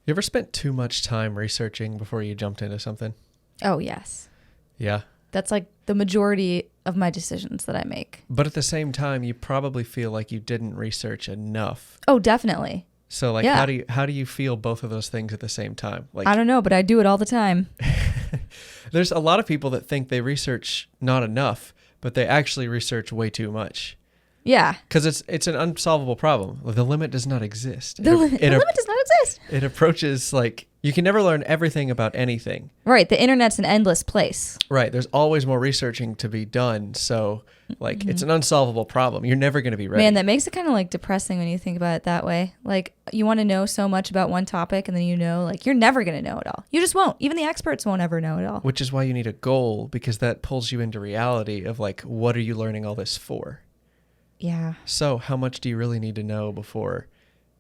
You ever spent too much time researching before you jumped into something? Oh, yes. Yeah. That's like the majority of my decisions that I make. But at the same time, you probably feel like you didn't research enough. Oh, definitely. So like, Yeah. how do you feel both of those things at the same time? Like, I don't know, but I do it all the time. there's a lot of people that think they research not enough, but they actually research way too much. Yeah. Because it's an unsolvable problem. The limit does not exist. The limit does not exist. It approaches like you can never learn everything about anything. Right. The internet's an endless place. Right. There's always more researching to be done. So like it's an unsolvable problem. You're never going to be ready. Man, that makes it kind of like depressing when you think about it that way. Like you want to know so much about one topic and then like you're never going to know it all. You just won't. Even the experts won't ever know it all. Which is why you need a goal, because that pulls you into reality of like, what are you learning all this for? Yeah. So how much do you really need to know before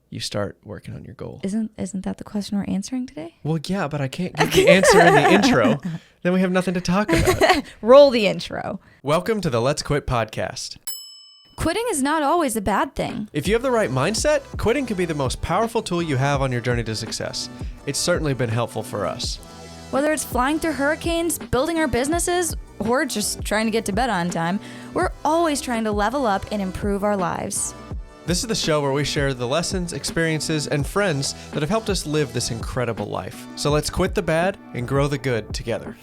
you start working on your goal? Isn't that the question we're answering today? Well, yeah, but I can't give the answer in the intro. Then we have nothing to talk about. Roll the intro. Welcome to the Let's Quit podcast. Quitting is not always a bad thing. If you have the right mindset, quitting can be the most powerful tool you have on your journey to success. It's certainly been helpful for us. Whether it's flying through hurricanes, building our businesses, or just trying to get to bed on time, we're always trying to level up and improve our lives. This is the show where we share the lessons, experiences, and friends that have helped us live this incredible life. So let's quit the bad and grow the good together.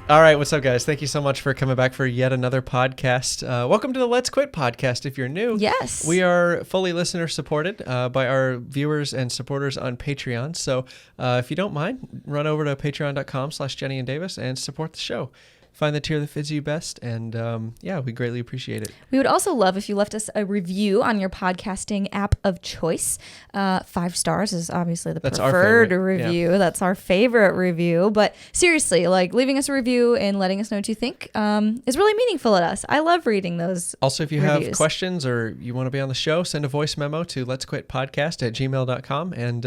All right, what's up, guys? Thank you so much for coming back for yet another podcast. Welcome to the Let's Quit podcast. If you're new, Yes. we are fully listener supported by our viewers and supporters on Patreon. So if you don't mind, run over to patreon.com/jennieanddavis and support the show. Find the tier that fits you best, and yeah, we greatly appreciate it. We would also love if you left us a review on your podcasting app of choice. 5 stars is obviously the preferred review. Yeah. That's our favorite review. But seriously, like leaving us a review and letting us know what you think is really meaningful to us. I love reading those. Also, if you reviews. have questions or you want to be on the show, send a voice memo to letsquitpodcast@gmail.com. And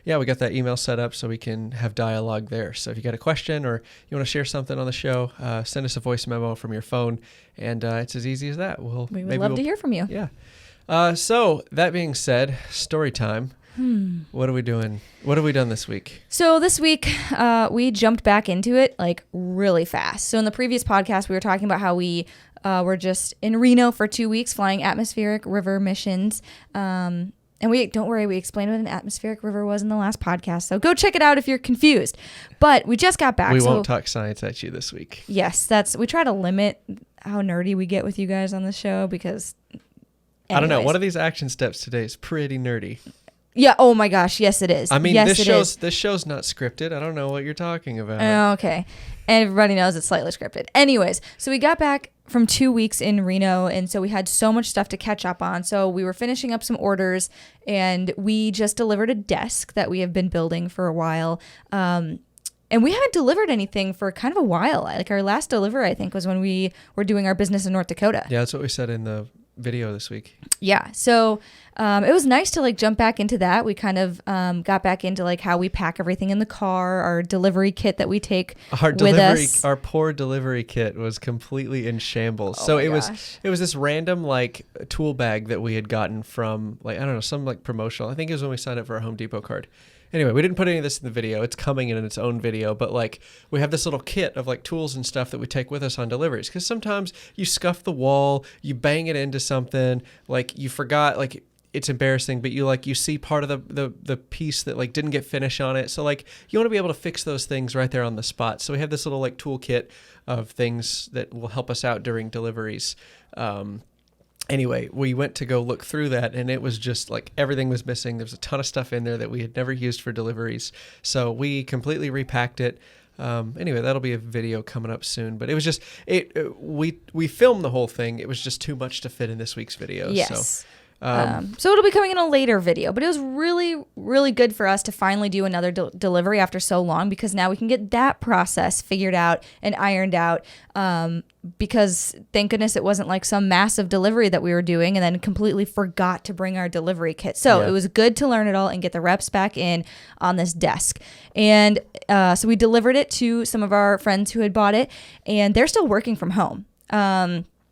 yeah, we got that email set up so we can have dialogue there. So if you got a question or you want to share something on the show, send us a voice memo from your phone, and it's as easy as that. We would love to hear from you. Yeah. So that being said, story time. What are we doing? What have we done this week? So this week, we jumped back into it like really fast. So in the previous podcast, we were talking about how we were just in Reno for 2 weeks flying atmospheric river missions. And don't worry, we explained what an atmospheric river was in the last podcast. So go check it out if you're confused. But we just got back. We won't talk science at you this week. Yes, we try to limit how nerdy we get with you guys on the show because I don't know. One of these action steps today is pretty nerdy. Yeah. Oh my gosh. Yes, it is. I mean, yes, this show's not scripted. I don't know what you're talking about. Okay. And everybody knows it's slightly scripted. Anyways, so we got back from 2 weeks in Reno, and so we had so much stuff to catch up on. So we were finishing up some orders, and we just delivered a desk that we have been building for a while. And we haven't delivered anything for kind of a while. Like our last delivery, I think, was when we were doing our business in North Dakota. Yeah, that's what we said in the video this week. Yeah. So it was nice to like jump back into that. We kind of got back into like how we pack everything in the car, our delivery kit that we take with us. Our poor delivery kit was completely in shambles. Oh so it was this random like tool bag that we had gotten from like, I don't know, some like promotional. I think it was when we signed up for our Home Depot card. Anyway, we didn't put any of this in the video. It's coming in its own video, but like we have this little kit of like tools and stuff that we take with us on deliveries. Because sometimes you scuff the wall, you bang it into something, like you forgot, like it's embarrassing, but you see part of the piece that like didn't get finish on it. So like you want to be able to fix those things right there on the spot. So we have this little like tool kit of things that will help us out during deliveries. Anyway, we went to go look through that, and it was just like everything was missing. There was a ton of stuff in there that we had never used for deliveries. So we completely repacked it. Anyway, that'll be a video coming up soon. But it was just, we filmed the whole thing. It was just too much to fit in this week's video. Yes. So it'll be coming in a later video, but it was really, really good for us to finally do another delivery after so long, because now we can get that process figured out and ironed out. Because thank goodness it wasn't like some massive delivery that we were doing and then completely forgot to bring our delivery kit. So It was good to learn it all and get the reps back in on this desk. And so we delivered it to some of our friends who had bought it, and they're still working from home.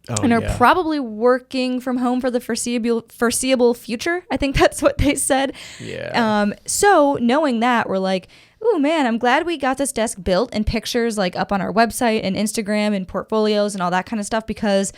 and are probably working from home for the foreseeable future. I think that's what they said. Yeah. So knowing that, we're like, oh man, I'm glad we got this desk built and pictures like up on our website and Instagram and portfolios and all that kind of stuff, because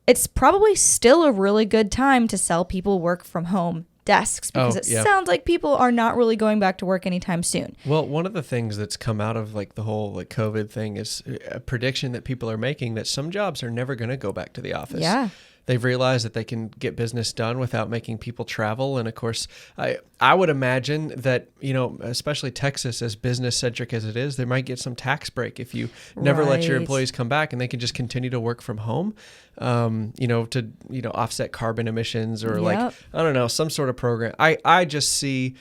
it's probably still a really good time to sell people work from home desks, because it sounds like people are not really going back to work anytime soon. Well, one of the things that's come out of like the whole like COVID thing is a prediction that people are making that some jobs are never going to go back to the office. Yeah. They've realized that they can get business done without making people travel. And of course, I would imagine that, you know, especially Texas, as business centric as it is, they might get some tax break if you never let your employees come back and they can just continue to work from home, you know, to, you know, offset carbon emissions or like, I don't know, some sort of program. I just see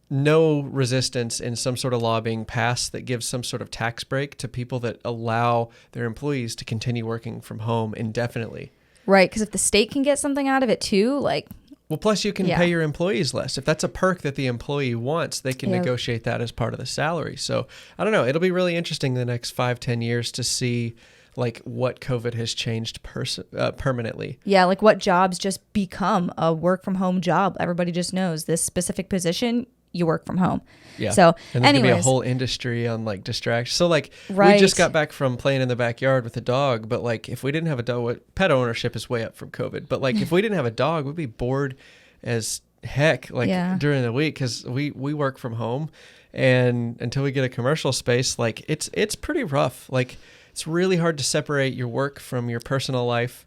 no resistance in some sort of law being passed that gives some sort of tax break to people that allow their employees to continue working from home indefinitely. Right, because if the state can get something out of it too, like... Well, plus you can pay your employees less. If that's a perk that the employee wants, they can negotiate that as part of the salary. So, I don't know. It'll be really interesting the next 5-10 years to see like what COVID has changed permanently. Yeah, like what jobs just become a work from home job. Everybody just knows this specific position, you work from home. Yeah. So, and there's gonna be a whole industry on like distraction. So like we just got back from playing in the backyard with a dog, but like if we didn't have a dog, pet ownership is way up from COVID. But like if we didn't have a dog, we'd be bored as heck like during the week, because we work from home, and until we get a commercial space, like it's pretty rough. Like it's really hard to separate your work from your personal life.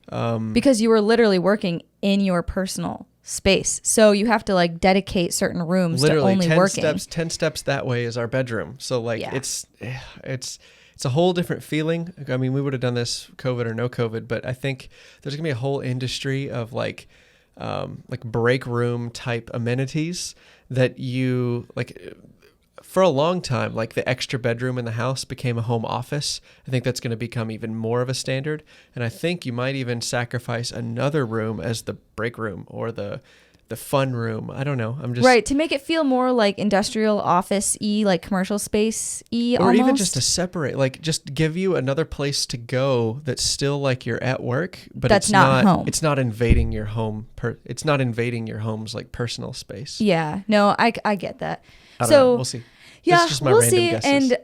Because you were literally working in your personal space, so you have to like dedicate certain rooms literally to only working. 10 steps that way is our bedroom. So like it's a whole different feeling. I mean, we would have done this COVID or no COVID, but I think there's gonna be a whole industry of like break room type amenities that you like. For a long time, like the extra bedroom in the house became a home office. I think that's going to become even more of a standard. And I think you might even sacrifice another room as the break room or the fun room. I don't know. I'm just... Right, to make it feel more like industrial office-y, like commercial space-y or almost. Even just to separate, like just give you another place to go that's still like you're at work, but that's not home. It's not invading your home. It's not invading your home's like personal space. Yeah, no, I get that. I don't know. We'll see. Yeah, we'll see. Guesses. And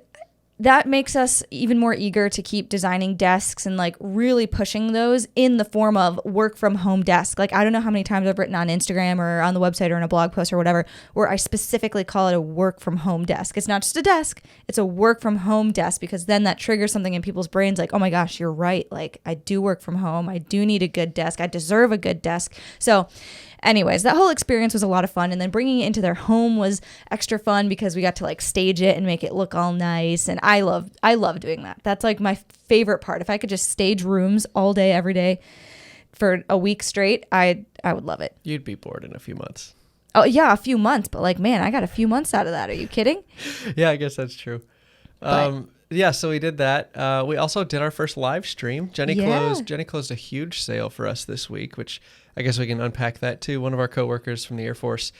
that makes us even more eager to keep designing desks and like really pushing those in the form of work from home desk. Like I don't know how many times I've written on Instagram or on the website or in a blog post or whatever where I specifically call it a work from home desk. It's not just a desk, it's a work from home desk, because then that triggers something in people's brains like, oh my gosh, you're right. Like I do work from home. I do need a good desk. I deserve a good desk. So anyways, that whole experience was a lot of fun. And then bringing it into their home was extra fun because we got to like stage it and make it look all nice. And I love doing that. That's like my favorite part. If I could just stage rooms all day, every day for a week straight, I would love it. You'd be bored in a few months. Oh yeah, a few months. But like, man, I got a few months out of that. Are you kidding? Yeah, I guess that's true. Yeah, so we did that. We also did our first live stream. Jenny closed a huge sale for us this week, which I guess we can unpack that too. One of our coworkers from the Air Force,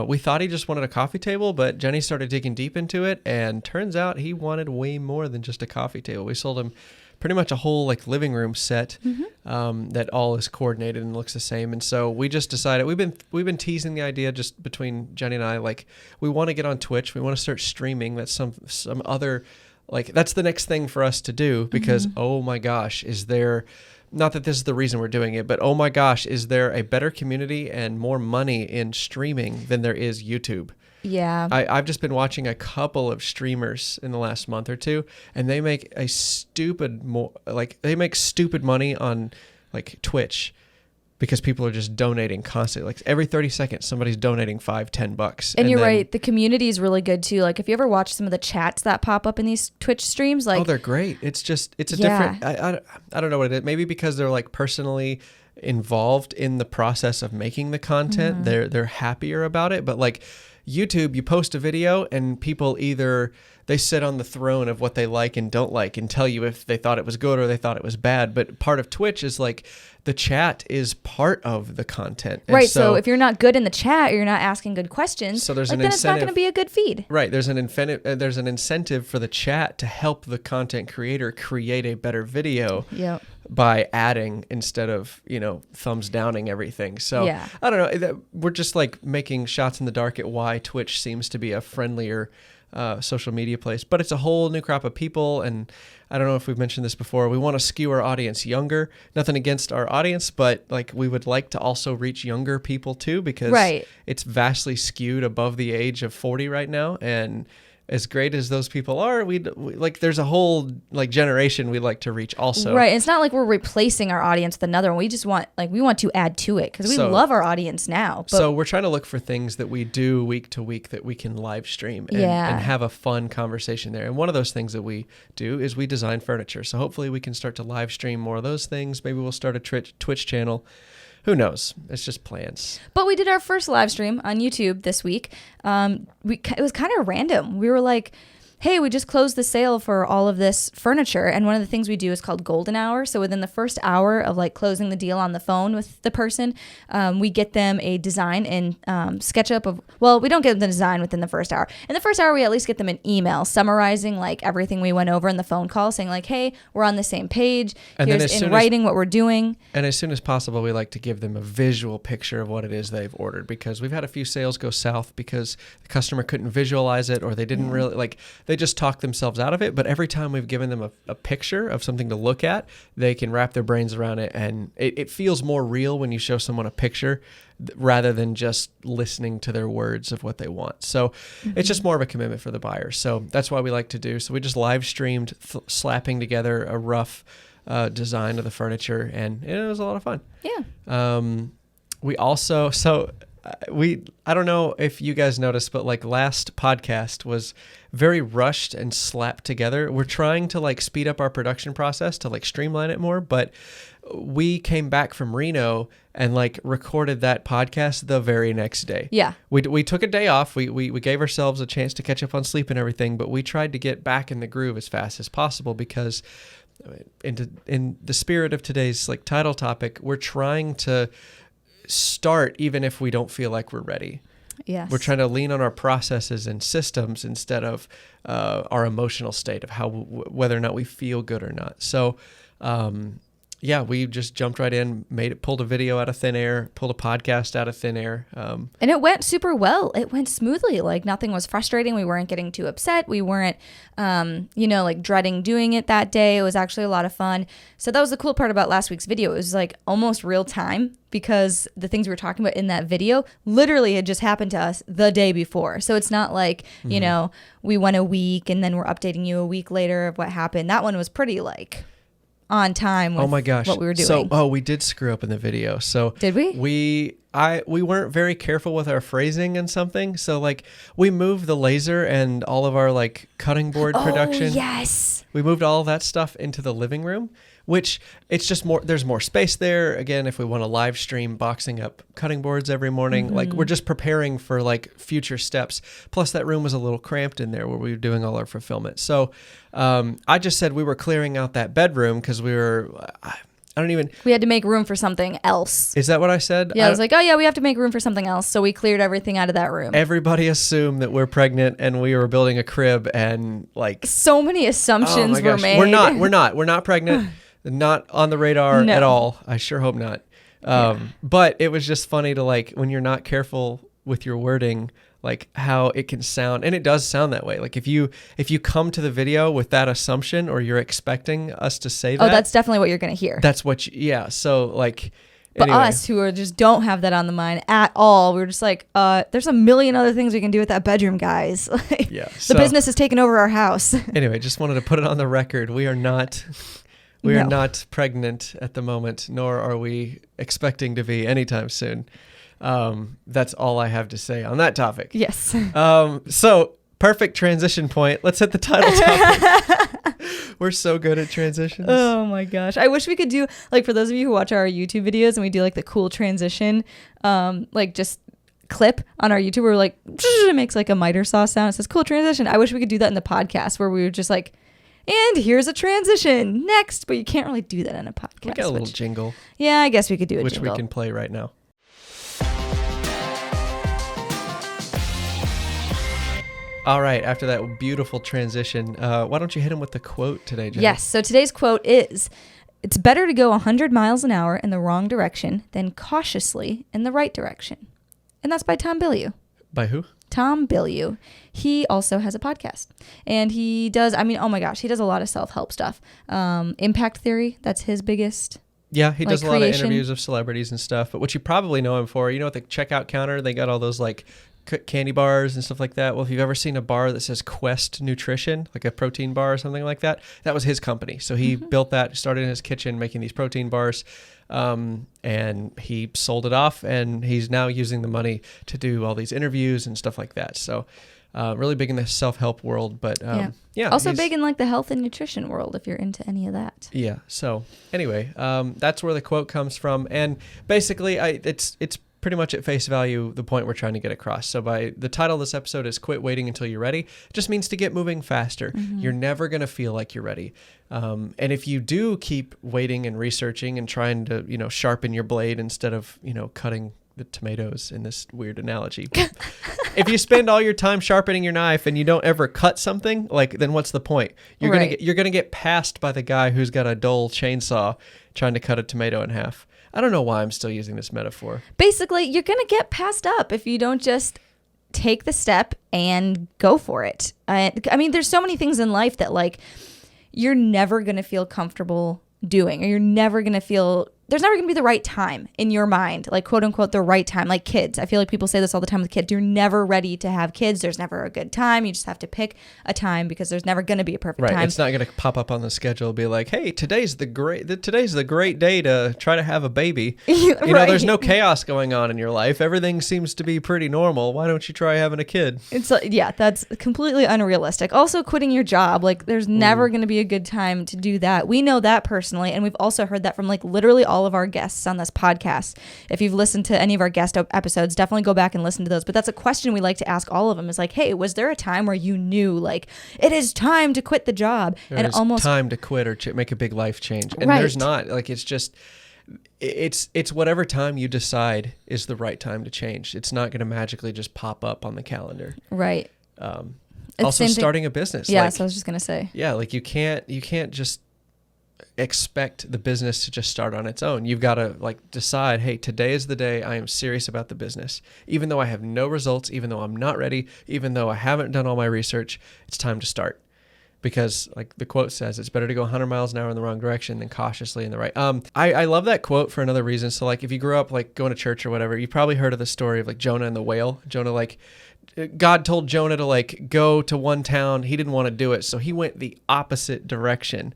we thought he just wanted a coffee table, but Jenny started digging deep into it, and turns out he wanted way more than just a coffee table. We sold him pretty much a whole like living room set that all is coordinated and looks the same. And so we just decided we've been teasing the idea just between Jenny and I, like we want to get on Twitch. We want to start streaming. That's some other, like that's the next thing for us to do, because oh my gosh, is there, not that this is the reason we're doing it, but oh my gosh, is there a better community and more money in streaming than there is YouTube? Yeah. I've just been watching a couple of streamers in the last month or two, and they make stupid money on like Twitch, because people are just donating constantly. Like every 30 seconds, somebody's donating $5-10. And you're right. The community is really good too. Like if you ever watch some of the chats that pop up in these Twitch streams, like, oh, they're great. It's different. I don't know what it is. Maybe because they're like personally involved in the process of making the content, they're happier about it. But like YouTube, you post a video and people either they sit on the throne of what they like and don't like and tell you if they thought it was good or they thought it was bad. But part of Twitch is like the chat is part of the content. And right. So if you're not good in the chat or you're not asking good questions, so there's like, then it's not going to be a good feed. Right. There's an incentive for the chat to help the content creator create a better video. Yep. by adding instead of, thumbs downing everything. So Yeah. I don't know. We're just like making shots in the dark at why Twitch seems to be a friendlier social media place, but it's a whole new crop of people. And I don't know if we've mentioned this before. We want to skew our audience younger. Nothing against our audience, but like we would like to also reach younger people too, because it's vastly skewed above the age of 40 right now. And as great as those people are, we like there's a whole like generation we'd like to reach also. Right. It's not like we're replacing our audience with another one. We just want we want to add to it because we love our audience now. But so we're trying to look for things that we do week to week that we can live stream and have a fun conversation there. And one of those things that we do is we design furniture. So hopefully we can start to live stream more of those things. Maybe we'll start a Twitch channel. Who knows? It's just plans. But we did our first live stream on YouTube this week. It was kind of random. We were like, hey, we just closed the sale for all of this furniture. And one of the things we do is called golden hour. So within the first hour of like closing the deal on the phone with the person, we get them a design and SketchUp of, well, we don't get them the design within the first hour. In the first hour, we at least get them an email summarizing like everything we went over in the phone call, saying like, hey, we're on the same page. And here's in writing what we're doing. And as soon as possible, we like to give them a visual picture of what it is they've ordered, because we've had a few sales go south because the customer couldn't visualize it, or they didn't really like, they just talk themselves out of it. But every time we've given them a picture of something to look at, they can wrap their brains around it. And it feels more real when you show someone a picture rather than just listening to their words of what they want. So it's just more of a commitment for the buyer. So that's why we like to do. So we just live streamed slapping together a rough design of the furniture, and it was a lot of fun. Yeah. We also, I don't know if you guys noticed, but like last podcast was very rushed and slapped together. We're trying to like speed up our production process to like streamline it more, but we came back from Reno and like recorded that podcast the very next day. Yeah. We took a day off. We gave ourselves a chance to catch up on sleep and everything, but we tried to get back in the groove as fast as possible, because in the spirit of today's like title topic, we're trying to start even if we don't feel like we're ready. Yes. We're trying to lean on our processes and systems instead of our emotional state of how whether or not we feel good or not. So we just jumped right in, pulled a video out of thin air, pulled a podcast out of thin air. And it went super well. It went smoothly. Like nothing was frustrating. We weren't getting too upset. We weren't, like dreading doing it that day. It was actually a lot of fun. So that was the cool part about last week's video. It was like almost real time, because the things we were talking about in that video literally had just happened to us the day before. So it's not like, we went a week and then we're updating you a week later of what happened. That one was pretty like on time with what we were doing. So, we did screw up in the video. So did we? We weren't very careful with our phrasing and something. So like we moved the laser and all of our like cutting board production. Yes. We moved all that stuff into the living room, which it's just there's more space there. Again, if we want to live stream boxing up cutting boards every morning, like we're just preparing for like future steps. Plus that room was a little cramped in there where we were doing all our fulfillment. So I just said we were clearing out that bedroom because we had to make room for something else. Is that what I said? Yeah, I was like, oh yeah, we have to make room for something else. So we cleared everything out of that room. Everybody assumed that we're pregnant and we were building a crib, and like so many assumptions were made. We're not pregnant. Not on the radar at all. I sure hope not. But it was just funny to like, when you're not careful with your wording, like how it can sound, and it does sound that way. Like if you come to the video with that assumption, or you're expecting us to say that, that's definitely what you're going to hear. That's what so like, but anyway. Us who just don't have that on the mind at all, we're just like, there's a million other things we can do with that bedroom, guys. The business has taken over our house. Anyway, just wanted to put it on the record. We are not pregnant at the moment, nor are we expecting to be anytime soon. That's all I have to say on that topic. Yes. So perfect transition point. Let's hit the title topic. We're so good at transitions. Oh my gosh. I wish we could do, like, for those of you who watch our YouTube videos and we do like the cool transition, like just clip on our YouTube where like, it makes like a miter saw sound. It says cool transition. I wish we could do that in the podcast where we were just like, and here's a transition next, but you can't really do that in a podcast. We got a little jingle. Yeah, I guess we could do a jingle. Which we can play right now. All right, after that beautiful transition, why don't you hit him with the quote today, Jenny? Yes, so today's quote is, It's better to go 100 miles an hour in the wrong direction than cautiously in the right direction. And that's by Tom Bilyeu. By who? Tom Bilyeu. He also has a podcast. And he does, oh my gosh, he does a lot of self-help stuff. Impact Theory, that's his biggest. Yeah, he does a lot of creation. interviews of celebrities and stuff. But what you probably know him for, at the checkout counter, they got all those like candy bars and stuff like that. Well, if you've ever seen a bar that says Quest Nutrition, like a protein bar or something like that, that was his company. So he built that, started in his kitchen making these protein bars, and he sold it off, and he's now using the money to do all these interviews and stuff like that. So really big in the self-help world, but yeah. Also big in like the health and nutrition world, if you're into any of that. Yeah. So anyway, that's where the quote comes from. And basically it's pretty much at face value the point we're trying to get across. So by the title of this episode is Quit Waiting Until You're Ready. It just means to get moving faster. You're never going to feel like you're ready. And if you do keep waiting and researching and trying to, sharpen your blade instead of, cutting the tomatoes in this weird analogy. If you spend all your time sharpening your knife and you don't ever cut something, then what's the point? You're gonna get passed by the guy who's got a dull chainsaw trying to cut a tomato in half. I don't know why I'm still using this metaphor. Basically, you're going to get passed up if you don't just take the step and go for it. There's so many things in life that you're never going to feel comfortable doing, or you're never going to feel, there's never going to be the right time in your mind, quote unquote, the right time, like kids. I feel like people say this all the time with kids. You're never ready to have kids. There's never a good time. You just have to pick a time because there's never going to be a perfect time. It's not going to pop up on the schedule, be like, hey, today's the great day to try to have a baby. There's no chaos going on in your life. Everything seems to be pretty normal. Why don't you try having a kid? That's completely unrealistic. Also, quitting your job, there's never going to be a good time to do that. We know that personally, and we've also heard that from literally all of our guests on this podcast. If you've listened to any of our guest episodes, definitely go back and listen to those. But that's a question we like to ask all of them is hey, was there a time where you knew it is time to quit the job? It's time to quit or make a big life change. And there's not, it's just, it's whatever time you decide is the right time to change. It's not going to magically just pop up on the calendar. Right. Also starting a business. Yeah, so I was just going to say. Yeah, you can't just expect the business to just start on its own. You've got to decide, hey, today is the day I am serious about the business. Even though I have no results, even though I'm not ready, even though I haven't done all my research, it's time to start. Because the quote says, it's better to go 100 miles an hour in the wrong direction than cautiously in the right. I love that quote for another reason. So if you grew up going to church or whatever, you probably heard of the story of Jonah and the whale. Jonah God told Jonah to go to one town. He didn't want to do it. So he went the opposite direction,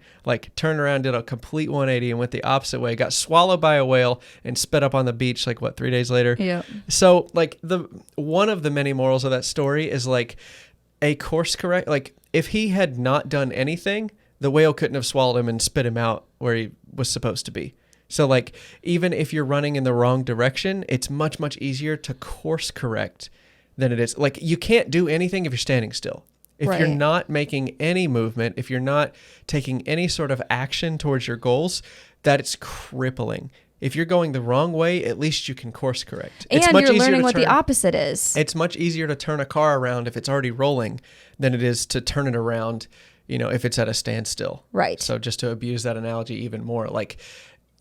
turned around, did a complete 180 and went the opposite way, got swallowed by a whale and spit up on the beach 3 days later. Yeah. So the one of the many morals of that story is a course correct. If he had not done anything, the whale couldn't have swallowed him and spit him out where he was supposed to be. So even if you're running in the wrong direction, it's much, much easier to course correct than it is. You can't do anything if you're standing still. If you're not making any movement, if you're not taking any sort of action towards your goals, that's crippling. If you're going the wrong way, at least you can course correct. And it's much you're easier learning to what the opposite is. It's much easier to turn a car around if it's already rolling than it is to turn it around, if it's at a standstill. Right. So just to abuse that analogy even more,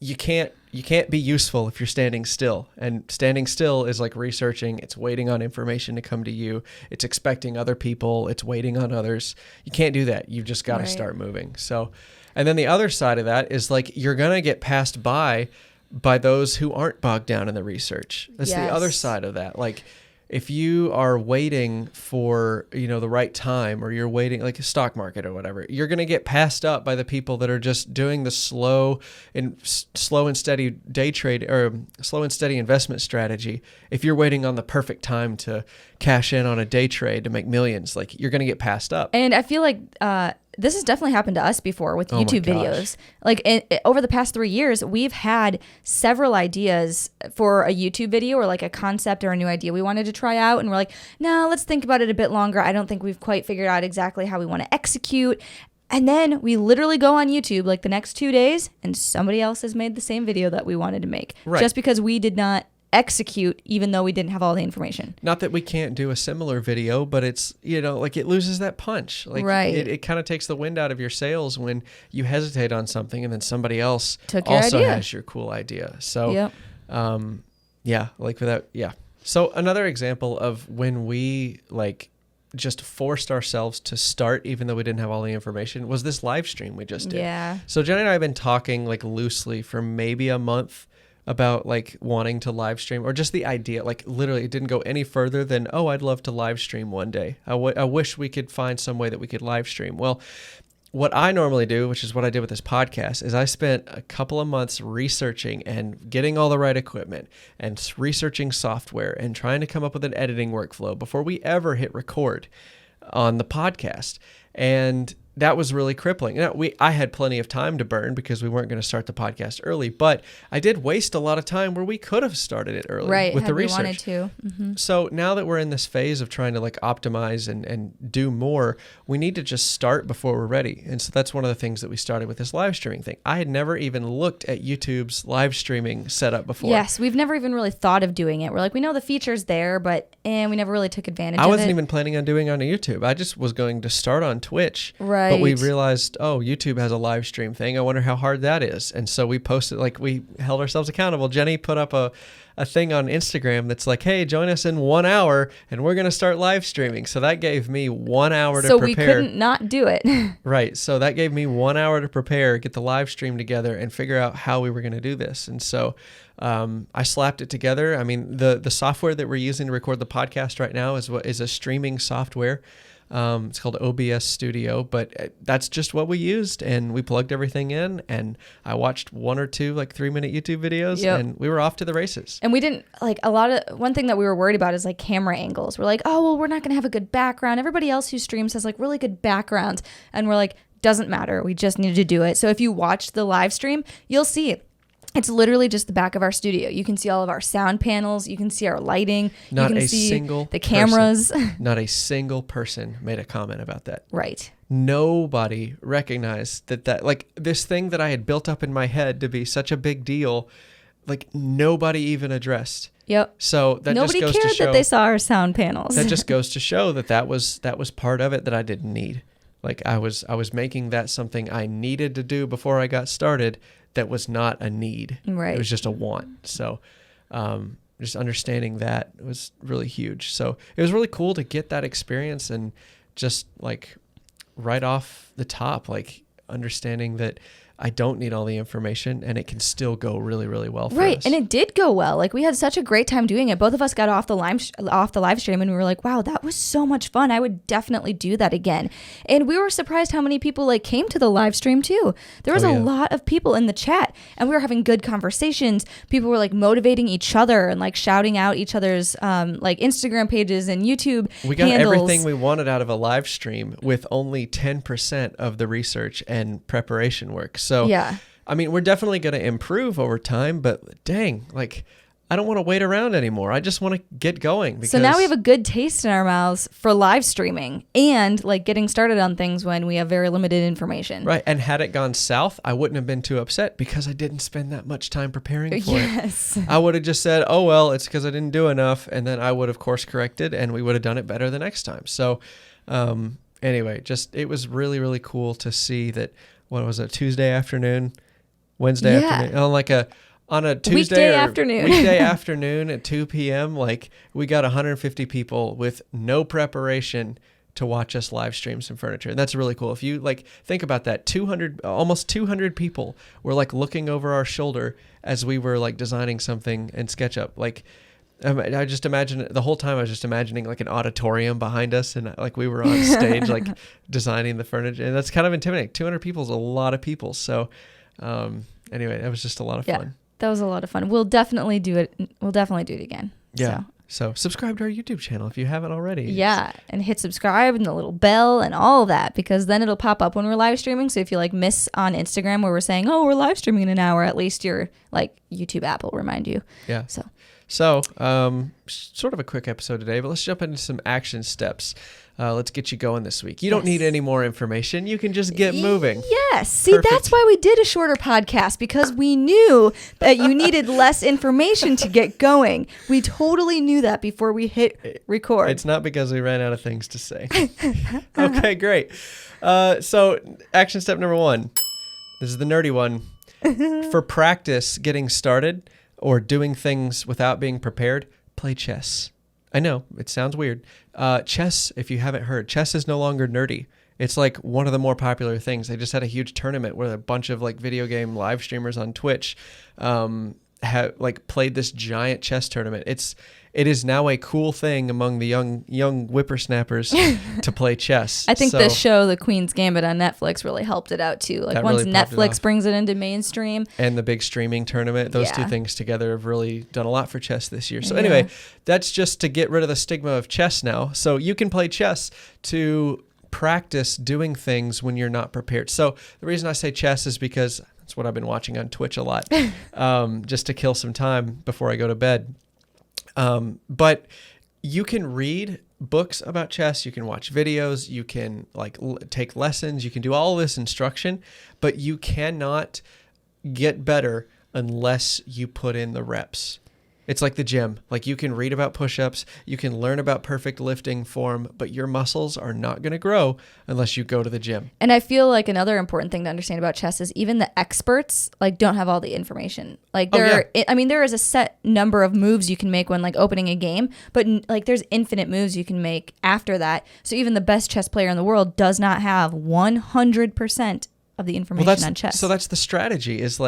you can't be useful if you're standing still. And standing still is researching. It's waiting on information to come to you. It's expecting other people. It's waiting on others. You can't do that. You've just got to start moving. So, and then the other side of that is you're going to get passed by those who aren't bogged down in the research. That's the other side of that. If you are waiting for, the right time, or you're waiting a stock market or whatever, you're going to get passed up by the people that are just doing the slow and steady day trade or slow and steady investment strategy. If you're waiting on the perfect time to cash in on a day trade to make millions, you're going to get passed up. And I feel this has definitely happened to us before with YouTube videos. Over the past 3 years, we've had several ideas for a YouTube video or a concept or a new idea we wanted to try out. And we're no, let's think about it a bit longer. I don't think we've quite figured out exactly how we want to execute. And then we literally go on YouTube the next 2 days and somebody else has made the same video that we wanted to make. Just because we did not execute even though we didn't have all the information. Not that we can't do a similar video, but it's, like it loses that punch. Like right. It kind of takes the wind out of your sails when you hesitate on something and then somebody else took your also idea. has your cool idea. So, yep. So another example of when we like just forced ourselves to start even though we didn't have all the information was this live stream we just did. Yeah. So Jenny and I have been talking like loosely for maybe a month about like wanting to live stream, or just the idea, like literally it didn't go any further than, oh, I'd love to live stream one day. I wish we could find some way that we could live stream. Well, what I normally do, which is what I did with this podcast, is I spent a couple of months researching and getting all the right equipment and researching software and trying to come up with an editing workflow before we ever hit record on the podcast. And that was really crippling. Now, I had plenty of time to burn because we weren't going to start the podcast early, but I did waste a lot of time where we could have started it early with the research. Wanted to. Mm-hmm. So now that we're in this phase of trying to like optimize and do more, we need to just start before we're ready. And so that's one of the things that we started with this live streaming thing. I had never even looked at YouTube's live streaming setup before. Yes, we've never even really thought of doing it. We're like, we know the feature's there, but we never really took advantage of it. I wasn't even planning on doing it on YouTube. I just was going to start on Twitch. Right. But we realized, YouTube has a live stream thing. I wonder how hard that is. And so we posted, like we held ourselves accountable. Jenny put up a thing on Instagram that's like, hey, join us in 1 hour and we're going to start live streaming. So that gave me 1 hour to prepare. So we couldn't not do it. Right. So that gave me 1 hour to prepare, get the live stream together and figure out how we were going to do this. And so I slapped it together. I mean, the software that we're using to record the podcast right now is a streaming software. It's called OBS Studio, but that's just what we used, and we plugged everything in, and I watched 1 or 2 like 3-minute YouTube videos, and we were off to the races. And we didn't one thing that we were worried about is like camera angles. We're like, oh, well, we're not going to have a good background. Everybody else who streams has like really good backgrounds. And we're like, doesn't matter. We just needed to do it. So if you watch the live stream, you'll see it. It's literally just the back of our studio. You can see all of our sound panels. You can see our lighting. Not you can a see single the cameras. Not a single person made a comment about that. Right. Nobody recognized that like this thing that I had built up in my head to be such a big deal, like nobody even addressed. Yep. So that nobody just goes cared to show that they saw our sound panels. That just goes to show that was part of it that I didn't need. Like I was making that something I needed to do before I got started. That was not a need. Right. It was just a want. So just understanding that was really huge. So it was really cool to get that experience and just like right off the top, like understanding that I don't need all the information and it can still go really, really well for us. Right. And it did go well. Like we had such a great time doing it. Both of us got off the live stream and we were like, wow, that was so much fun. I would definitely do that again. And we were surprised how many people like came to the live stream too. There was a lot of people in the chat and we were having good conversations. People were like motivating each other and like shouting out each other's like Instagram pages and YouTube We got handles. everything we wanted out of a live stream with only 10% of the research and preparation work. So, yeah. I mean, we're definitely going to improve over time, but dang, like, I don't want to wait around anymore. I just want to get going. Because so now we have a good taste in our mouths for live streaming and like getting started on things when we have very limited information. Right. And had it gone south, I wouldn't have been too upset because I didn't spend that much time preparing for it. I would have just said, oh, well, it's because I didn't do enough. And then I would have course corrected and we would have done it better the next time. So anyway, it was really, really cool to see that. What was it? Tuesday afternoon, Wednesday afternoon, on a Tuesday weekday afternoon at 2 p.m. Like we got 150 people with no preparation to watch us live stream some furniture. And that's really cool. If you like think about that, almost 200 people were like looking over our shoulder as we were like designing something in SketchUp. Like I just imagine the whole time I was just imagining like an auditorium behind us and like we were on stage like designing the furniture, and that's kind of intimidating. 200 people is a lot of people. So anyway, that was just a lot of fun. That was a lot of fun. We'll definitely do it. We'll definitely do it again. Yeah. So subscribe to our YouTube channel if you haven't already. Yeah. And hit subscribe and the little bell and all of that, because then it'll pop up when we're live streaming. So if you like miss on Instagram where we're saying, oh, we're live streaming in an hour, at least your like YouTube app will remind you. Yeah. So sort of a quick episode today, but let's jump into some action steps. let's get you going this week. You don't need any more information. You can just get moving. Yes. See, Perfect. that's why we did a shorter podcast, because we knew that you needed less information to get going. We totally knew that before we hit record. It's not because we ran out of things to say. Okay, great. So action step number 1. This is the nerdy one. For practice getting started or doing things without being prepared, play chess. I know, it sounds weird. Chess, if you haven't heard, chess is no longer nerdy. It's like one of the more popular things. They just had a huge tournament where a bunch of like video game live streamers on Twitch have like played this giant chess tournament. It is now a cool thing among the young whippersnappers to play chess. I think the show The Queen's Gambit on Netflix really helped it out too. Like once really popped it Netflix off. brings it into mainstream. And the big streaming tournament, those two Yeah. things together have really done a lot for chess this year. So anyway, that's just to get rid of the stigma of chess now. So you can play chess to practice doing things when you're not prepared. So the reason I say chess is because that's what I've been watching on Twitch a lot, just to kill some time before I go to bed. But you can read books about chess, you can watch videos, you can take lessons, you can do all this instruction, but you cannot get better unless you put in the reps. It's like the gym. Like you can read about push-ups, you can learn about perfect lifting form, but your muscles are not going to grow unless you go to the gym. And I feel like another important thing to understand about chess is even the experts don't have all the information. Like there is a set number of moves you can make when opening a game, but there's infinite moves you can make after that. So even the best chess player in the world does not have 100% of the information on chess. So that's the strategy is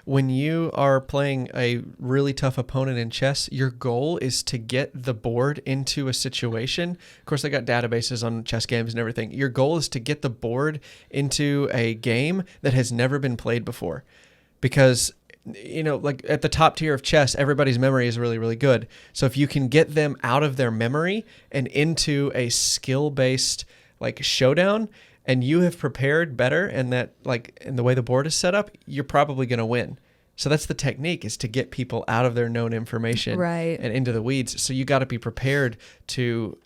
when you are playing a really tough opponent in chess, your goal is to get the board into a situation. Of course, they got databases on chess games and everything. Your goal is to get the board into a game that has never been played before. Because at the top tier of chess, everybody's memory is really, really good. So if you can get them out of their memory and into a skill-based showdown, and you have prepared better and the way the board is set up, you're probably going to win. So that's the technique, is to get people out of their known information and into the weeds. So you got to be prepared to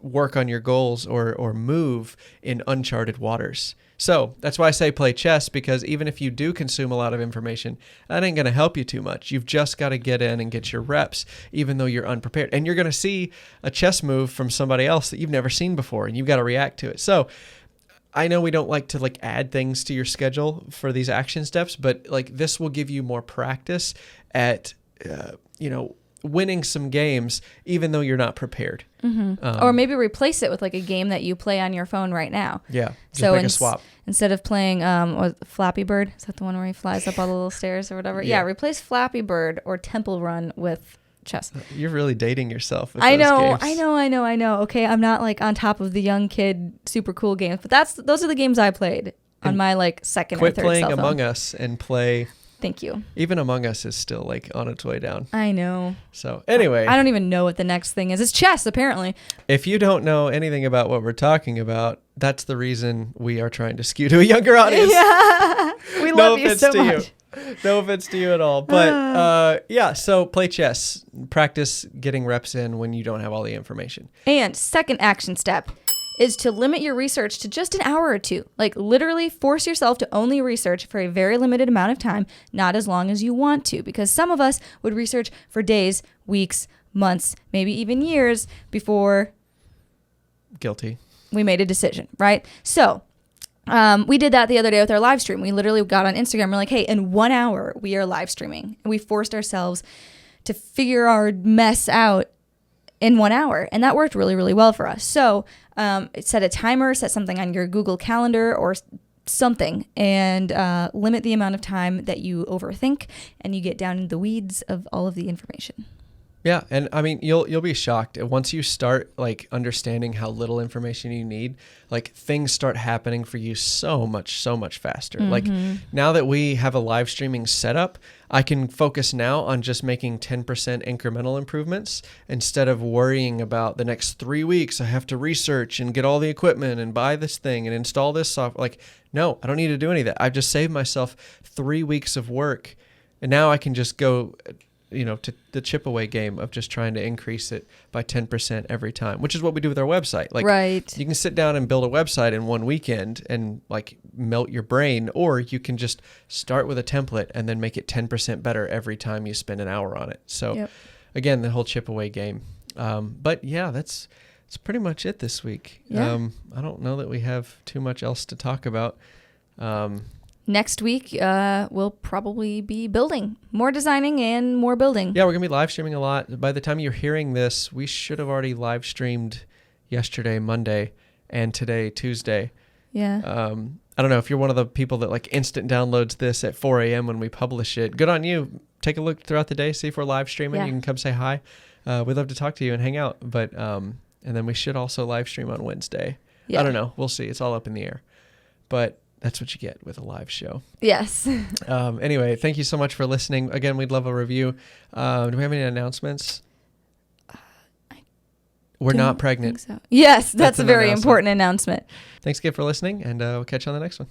work on your goals or move in uncharted waters. So that's why I say play chess, because even if you do consume a lot of information, that ain't going to help you too much. You've just got to get in and get your reps, even though you're unprepared. And you're going to see a chess move from somebody else that you've never seen before, and you've got to react to it. So I know we don't like to add things to your schedule for these action steps, but this will give you more practice at, winning some games, even though you're not prepared. Mm-hmm. Or maybe replace it with a game that you play on your phone right now. Yeah. Just make a swap. Instead of playing Flappy Bird, is that the one where he flies up all the little stairs or whatever? Yeah. Replace Flappy Bird or Temple Run with chess. You're really dating yourself with I those know. Okay, I'm not on top of the young kid super cool games, but those are the games I played on my second or third cell phone. Quit playing Among Us and play. Thank you. Even Among Us is still on its way down. I know. So anyway, I don't even know what the next thing is. It's chess, apparently. If you don't know anything about what we're talking about, that's the reason we are trying to skew to a younger audience. Yeah. We love you so much. No offense to you at all. But so play chess. Practice getting reps in when you don't have all the information. And second action step is to limit your research to just an hour or two. Literally force yourself to only research for a very limited amount of time, not as long as you want to, because some of us would research for days, weeks, months, maybe even years before Guilty. we made a decision, right? So we did that the other day with our live stream. We literally got on Instagram. We're like, hey, in 1 hour, we are live streaming. And we forced ourselves to figure our mess out in 1 hour. And that worked really, really well for us. So set a timer, set something on your Google Calendar or something, and limit the amount of time that you overthink and you get down in the weeds of all of the information. Yeah, and I mean, you'll be shocked once you start understanding how little information you need. Things start happening for you so much faster. Mm-hmm. Now that we have a live streaming setup, I can focus now on just making 10% incremental improvements instead of worrying about the next 3 weeks. I have to research and get all the equipment and buy this thing and install this software. No, I don't need to do any of that. I've just saved myself 3 weeks of work, and now I can just go to the chip away game of just trying to increase it by 10% every time, which is what we do with our website. Like, right. You can sit down and build a website in one weekend and like melt your brain, or you can just start with a template and then make it 10% better every time you spend an hour on it. So again, the whole chip away game. But yeah, that's pretty much it this week. Yeah. I don't know that we have too much else to talk about. Next week, we'll probably be building more designing and more building. Yeah, we're going to be live streaming a lot. By the time you're hearing this, we should have already live streamed yesterday, Monday, and today, Tuesday. Yeah. I don't know if you're one of the people that like instant downloads this at 4 a.m. when we publish it. Good on you. Take a look throughout the day, see if we're live streaming. You can come say hi. We'd love to talk to you and hang out. But and then we should also live stream on Wednesday. I don't know. We'll see. It's all up in the air. But that's what you get with a live show. Yes. Anyway, thank you so much for listening. Again, we'd love a review. Do we have any announcements? We're not pregnant. So. Yes, that's a very important announcement. Thanks again for listening, and we'll catch you on the next one.